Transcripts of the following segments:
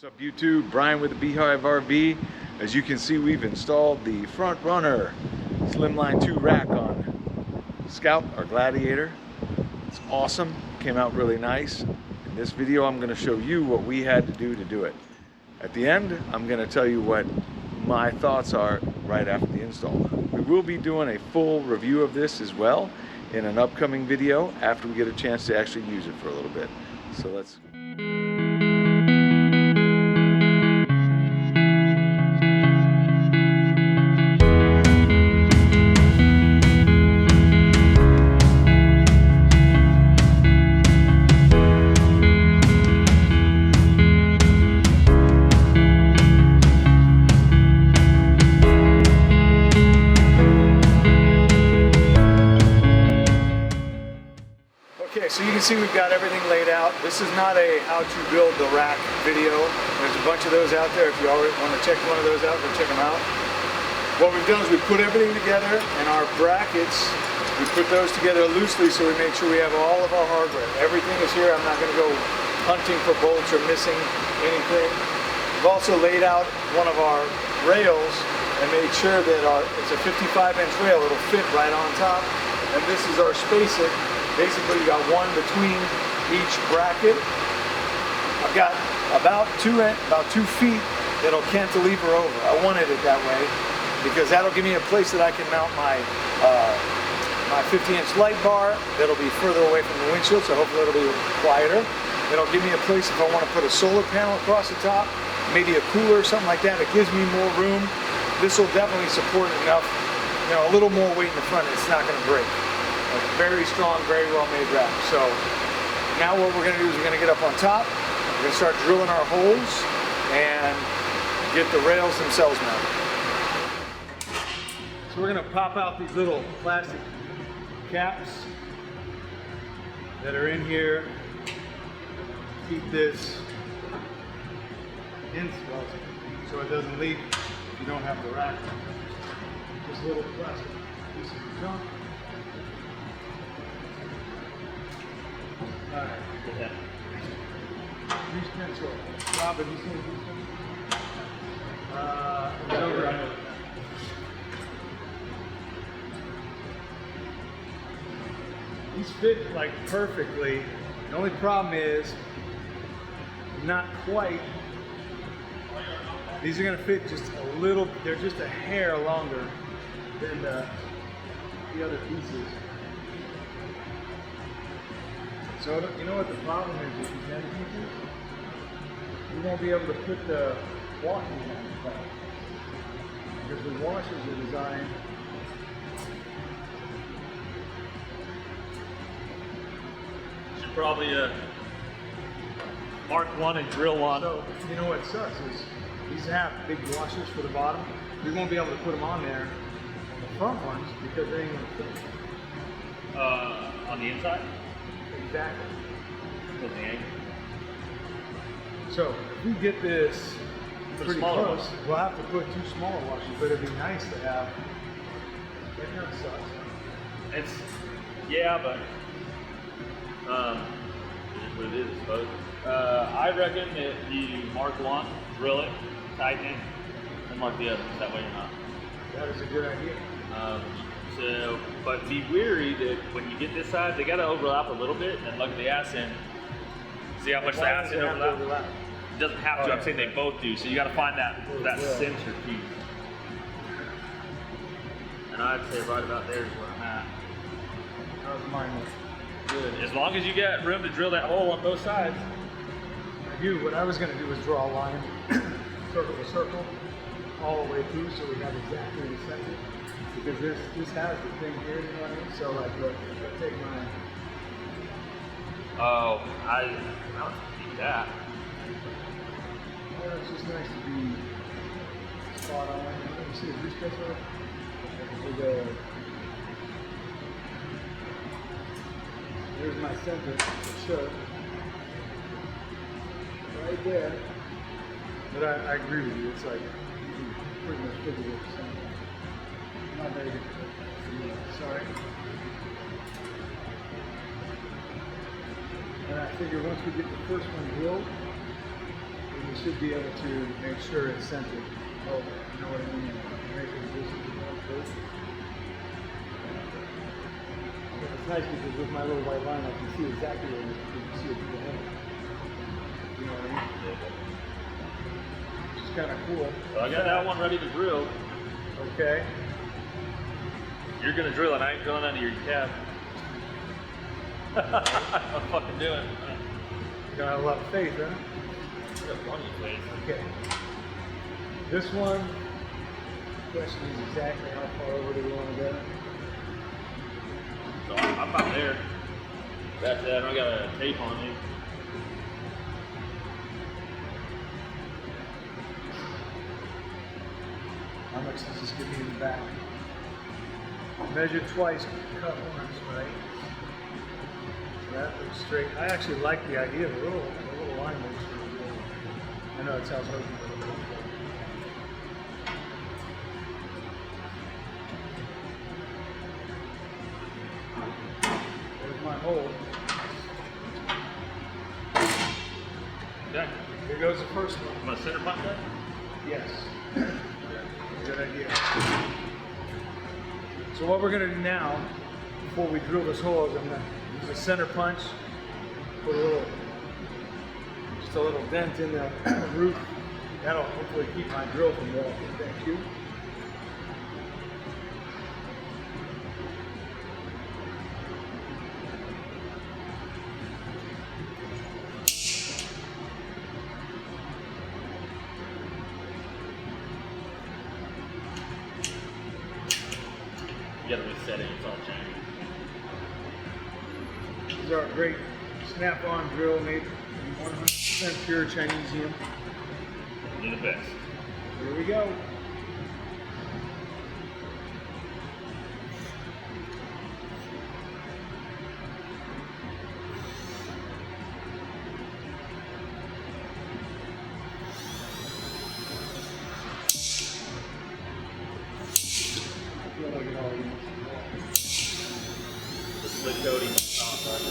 What's up YouTube? Brian with the Beehive RV. As you can see, we've installed the Front Runner Slimline II rack on Scout, our Gladiator. It's awesome, came out really nice. In this video I'm going to show you what we had to do it. At the end, I'm going to tell you what my thoughts are right after the install. We will be doing a full review of this as well in an upcoming video after we get a chance to actually use it for a little bit. So let's so you can see we've got everything laid out. This is not a how to build the rack video. There's a bunch of those out there. If you already want to check one of those out, go check them out. What we've done is we put everything together, and our brackets, we put those together loosely so we make sure we have all of our hardware. Everything is here. I'm not going to go hunting for bolts or missing anything. We've also laid out one of our rails and made sure that it's a 55-inch rail. It'll fit right on top. And this is our spacing. Basically, you got one between each bracket. I've got about 2 feet that'll cantilever over. I wanted it that way because that'll give me a place that I can mount my 50-inch light bar. That'll be further away from the windshield, so hopefully it'll be quieter. It'll give me a place if I want to put a solar panel across the top, maybe a cooler or something like that. It gives me more room. This will definitely support enough, a little more weight in the front. It's not going to break. A very strong, very well made rack. So now what we're going to do is we're going to get up on top, we're going to start drilling our holes and get the rails themselves mounted. So we're going to pop out these little plastic caps that are in here. Keep this installed so it doesn't leak if you don't have the rack. Just a little plastic piece of junk. All right, get that. Grease pencil. Rob, have you seen the grease pencil? It's over. These fit like perfectly. The only problem is not quite. These are going to fit just a little. They're just a hair longer than the other pieces. So you know what the problem is with these end pieces? You won't be able to put the washers on the top. Because the washers are designed should probably mark one and drill one. So you know what sucks is these have big washers for the bottom. We won't be able to put them on there on the front ones because they ain't gonna fit. On the inside? Exactly. With the angle. So if we get this pretty close, ones. we'll have to put 2 smaller washers, but it'd be nice to have. That kind of sucks. It's, yeah, but it is what it is, I suppose. I reckon that you mark one, drill it, tighten it, and mark the other. That way you're not. That is a good idea. So, but be wary that when you get this side, they got to overlap a little bit and lug the ass in. See how much the ass in overlap? It doesn't have to. I'm saying they both do. So you got to find that center piece. And I'd say right about there is where I'm at. How's mine look? Good. As long as you get room to drill that hole on both sides. What I was going to do was draw a line, circle to circle, all the way through, so we have exactly the center. Because this has the thing here, you know what I mean? So like, look, if I take mine. Oh, I don't need that. Well, it's just nice to be spot on. Let me see the grease pencil. Here's my center to show. Right there. But I agree with you. It's like you can pretty much figure it out. Not very difficult. Sorry. And I figure once we get the first one drilled, we we should be able to make sure it's centered. Oh, you know what I mean? It's nice because with my little white line, I can see exactly where it is. You can see it through the head. You know what I mean? Which is kind of cool. So I got that one ready to drill. Okay. You're gonna drill it. I ain't drilling under your cab. I'm fucking doing it. You got a lot of faith, huh? I got plenty of faith. Okay. This one, the question is exactly how far over do we want to go? So I'm about there. That's it. I don't got a tape on me. How much does this give me in the back? Measure twice, cut once, right? So that looks straight. I actually like the idea of a little line looks really good. I know it sounds hokey, but it looks good. There's my hole. Okay. Here goes the first one. I'm gonna center punch that? Yes. Good idea. So what we're going to do now, before we drill this hole, is I'm going to use a center punch, put just a little dent in the roof. That'll hopefully keep my drill from walking. Thank you. You gotta reset it, it's all changed. These are a great snap-on drill made 100% pure Chinesium. You're the best. Here we go. I feel like it already The slick coating on top, right?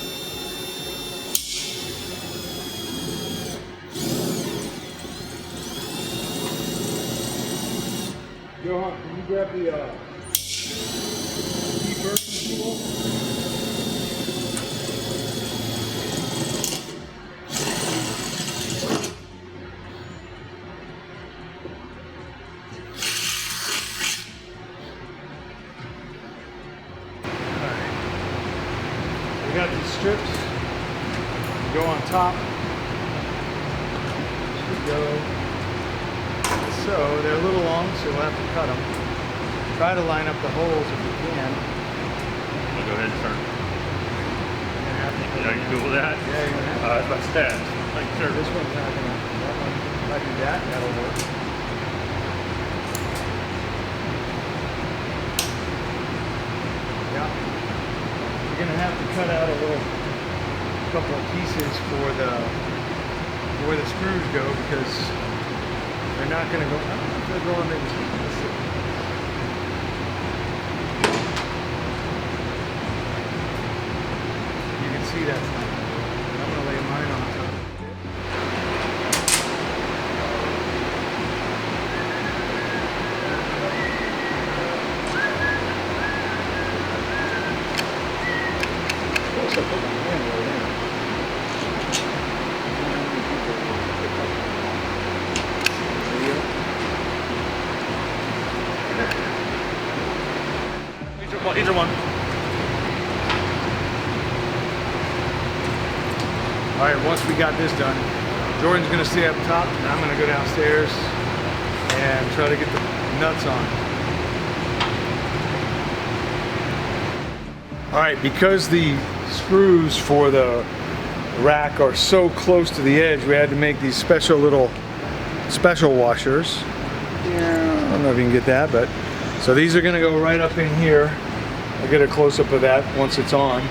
Johan, can you grab the deburring tool? We got these strips. Go on top. Should go. So they're a little long, so we'll have to cut them. Try to line up the holes if you can. I'll go ahead and start. Are you cool with that? Yeah, you're gonna have to. That's my stat. Like, sure. This one's not gonna. That one, if I do that, that'll work. Yeah. You're gonna have to cut out a couple of pieces for where the screws go because they're not gonna go. I don't know if they're going in. You can see that's not. I'm gonna lay mine on top. Of course, I put my hand right in. Either one. All right, once we got this done, Jordan's gonna stay up top and I'm gonna go downstairs and try to get the nuts on. All right, because the screws for the rack are so close to the edge, we had to make these special washers. Yeah, I don't know if you can get that, but so these are gonna go right up in here. I'll get a close-up of that once it's on,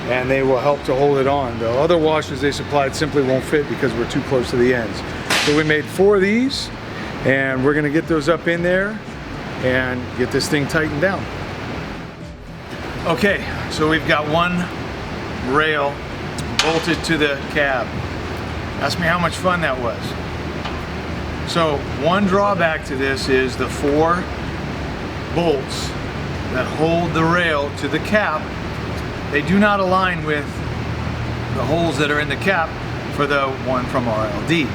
and they will help to hold it on. The other washers they supplied simply won't fit because we're too close to the ends. So we made 4 of these, and we're gonna get those up in there and get this thing tightened down. Okay, so we've got one rail bolted to the cab. Ask me how much fun that was. So one drawback to this is the 4 bolts that hold the rail to the cap, they do not align with the holes that are in the cap for the one from RLD.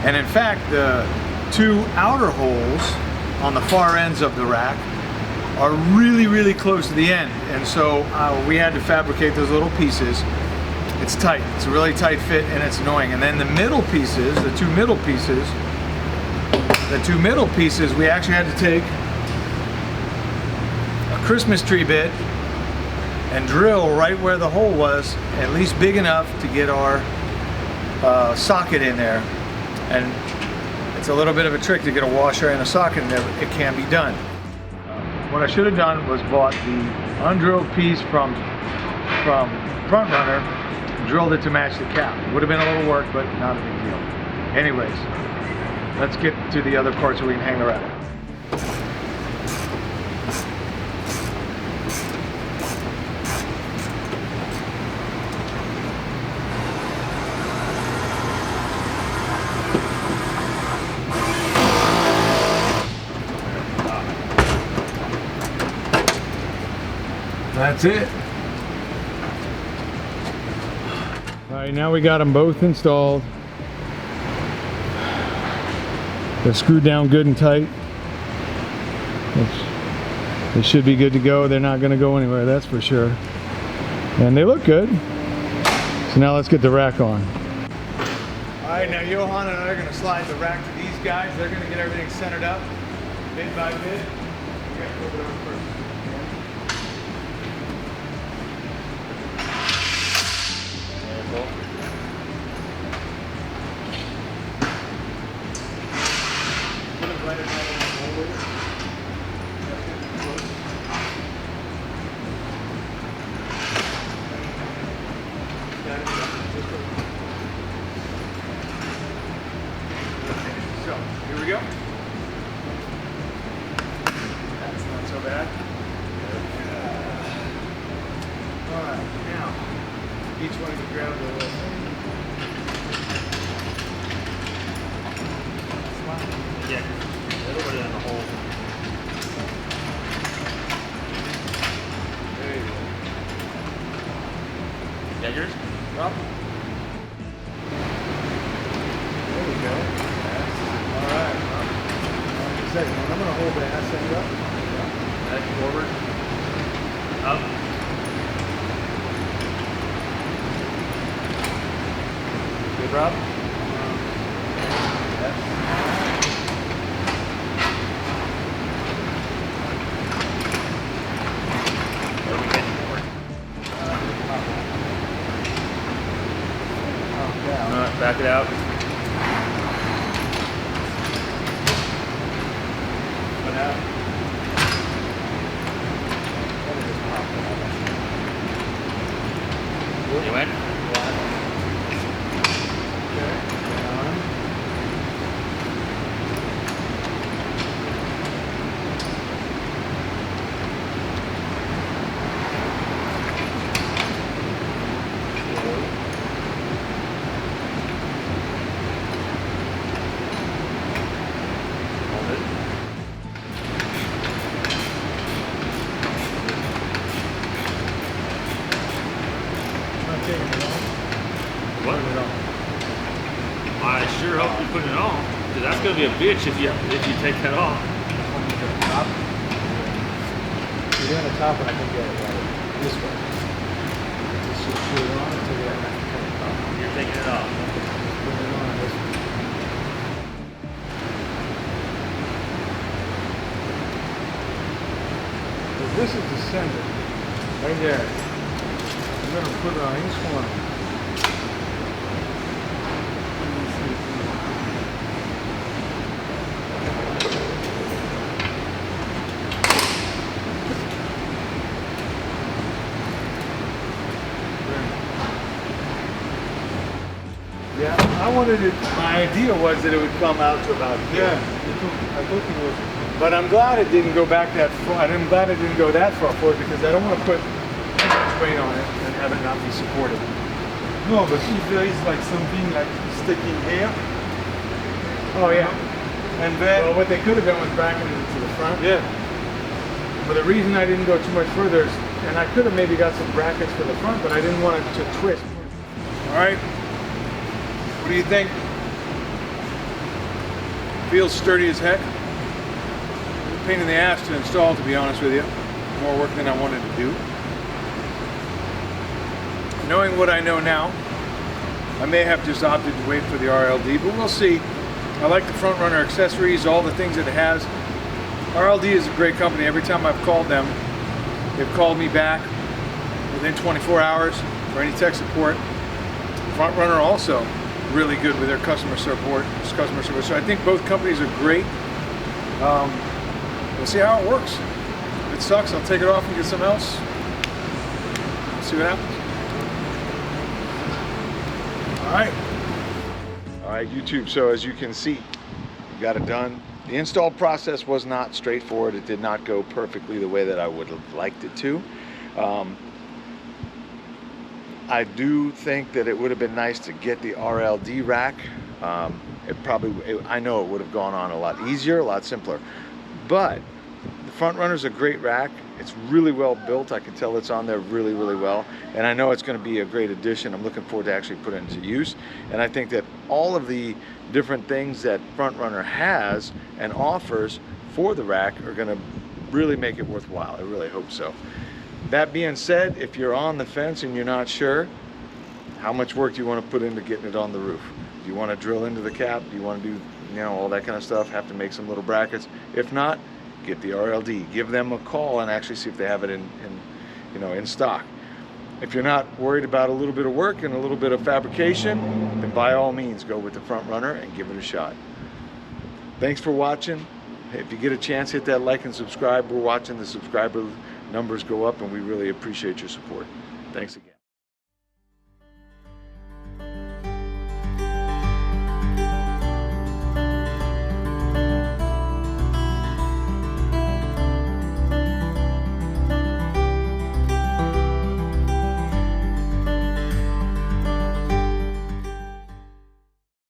And in fact, the 2 outer holes on the far ends of the rack are really, really close to the end. And so we had to fabricate those little pieces. It's tight, it's a really tight fit, and it's annoying. And then the middle pieces, the two middle pieces, we actually had to take a Christmas tree bit and drill right where the hole was, at least big enough to get our socket in there. And it's a little bit of a trick to get a washer and a socket in there, but it can be done. What I should have done was bought the undrilled piece from Front Runner, drilled it to match the cap. It would have been a little work, but not a big deal. Anyways, let's get to the other parts so we can hang the rack. That's it. All right, now we got them both installed. They're screwed down good and tight. They should be good to go. They're not going to go anywhere, that's for sure. And they look good. So now let's get the rack on. All right, now Johan and I are going to slide the rack to these guys. They're going to get everything centered up, bit by bit. We got to flip it over first. So, here we go. That's not so bad. Alright, now, each one can grab the little thing. Yeah, it'll put it in the hole. There you go. Got yours? Up. There we go. Alright. Like I said, I'm going to hold the ass end up. Back forward. Up. Good, Rob? Back it out. What now? You went? Okay. What? I sure hope you put it on, because that's gonna be a bitch if you take that off. You're doing the top, and I can get it right this way. Just screw it on until you have to. You're taking it off. Put it on this way. So this is the center, right there. I'm gonna put it on each one. Yeah, I wanted it, my idea was that it would come out to about here. Yeah, I thought it was. But I'm glad it didn't go back that far. I'm glad it didn't go that far forward because I don't want to put too much weight on it and have it not be supported. No, but if there is like something like sticking here. Oh yeah. And then, Well, what they could have done was bracketed it to the front. yeah. But the reason I didn't go too much further is, and I could have maybe got some brackets for the front, but I didn't want it to twist. All right. What do you think? Feels sturdy as heck. It's a pain in the ass to install, to be honest with you. More work than I wanted to do. Knowing what I know now, I may have just opted to wait for the RLD, but we'll see. I like the Front Runner accessories, all the things that it has. RLD is a great company. Every time I've called them, they've called me back within 24 hours for any tech support. Front Runner also really good with their customer support. So I think both companies are great. We'll see how it works. If it sucks, I'll take it off and get something else. See what happens. All right, YouTube. So as you can see, we got it done. The install process was not straightforward. It did not go perfectly the way that I would have liked it to. I do think that it would have been nice to get the RLD rack. I know it would have gone on a lot easier, a lot simpler. But the Front Runner's a great rack. It's really well built. I can tell it's on there really, really well. And I know it's going to be a great addition. I'm looking forward to actually put it into use. And I think that all of the different things that Front Runner has and offers for the rack are going to really make it worthwhile. I really hope so. That being said, if you're on the fence and you're not sure, how much work do you want to put into getting it on the roof? Do you want to drill into the cap? Do you want to do, all that kind of stuff? Have to make some little brackets? If not, get the RLD. Give them a call and actually see if they have it in stock. If you're not worried about a little bit of work and a little bit of fabrication, then by all means go with the Front Runner and give it a shot. Thanks for watching. If you get a chance, hit that like and subscribe. We're watching the subscriber numbers go up and we really appreciate your support. Thanks again.